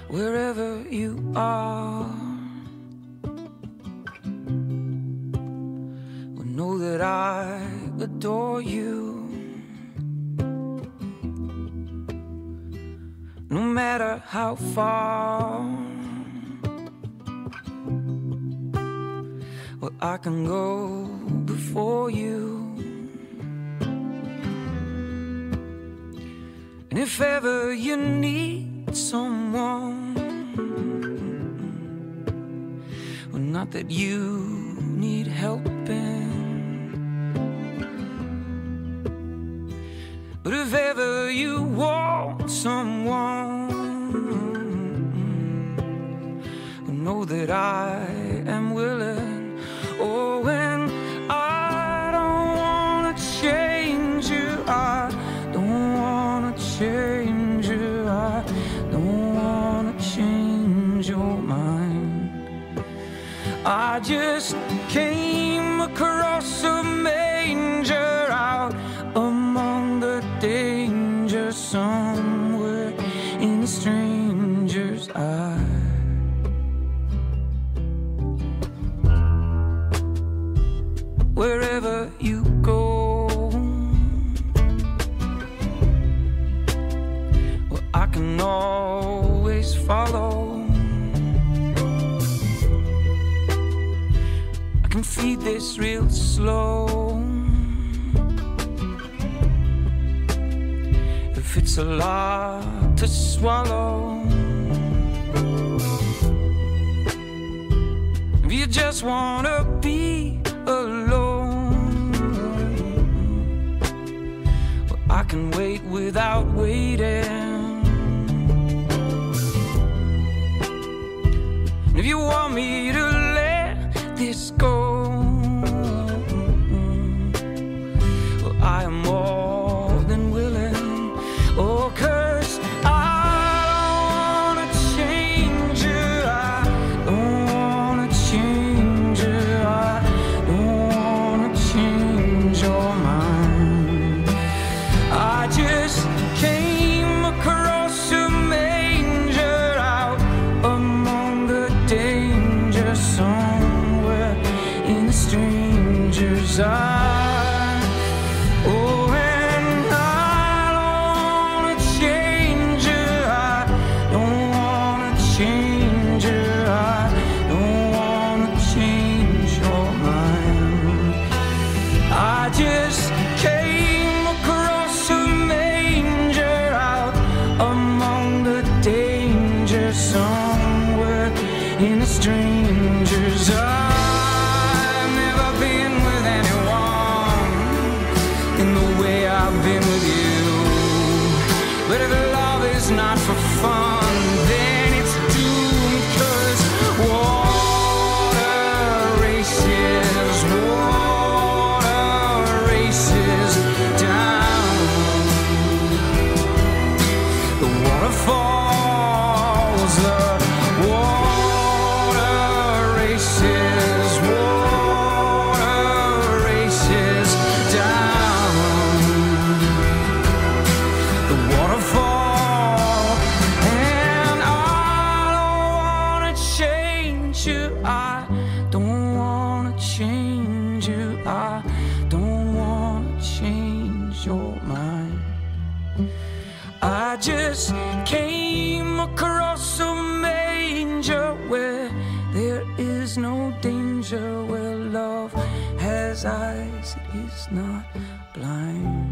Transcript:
wherever you are, will know that I adore you. No matter how far, well, I can go before you. And if ever you need someone, well, not that you need helping, but if ever you want someone, well, know that I am willing. Oh, and I don't wanna change you, I don't wanna change you, I don't wanna change your mind. I just came across a manger out among the danger, somewhere in a stranger's eye. Wherever you go, well, I can always follow. I can feed this real slow. If it's a lot to swallow, if you just wanna be alone, well, I can wait without waiting. And if you want me to let this go, well, I am more than willing. Oh, 'cause I don't wanna change you, I don't wanna change you, I don't wanna change your mind. I just came across a manger out among the danger, somewhere in a stranger's eye. Oh, and I don't wanna change you, I don't wanna change you, I don't wanna change your mind. I just came across a manger out among the danger, somewhere in a stranger's eye. I've never been with anyone in the way I've been with you, but if love is not for fun, then it's doomed. 'Cause water races down, the waterfalls, the water races down, the waterfall. And I don't wanna change you, I don't wanna change you, I don't wanna change your mind. I just came across a manger where there is no danger, where love has eyes, it is not blind.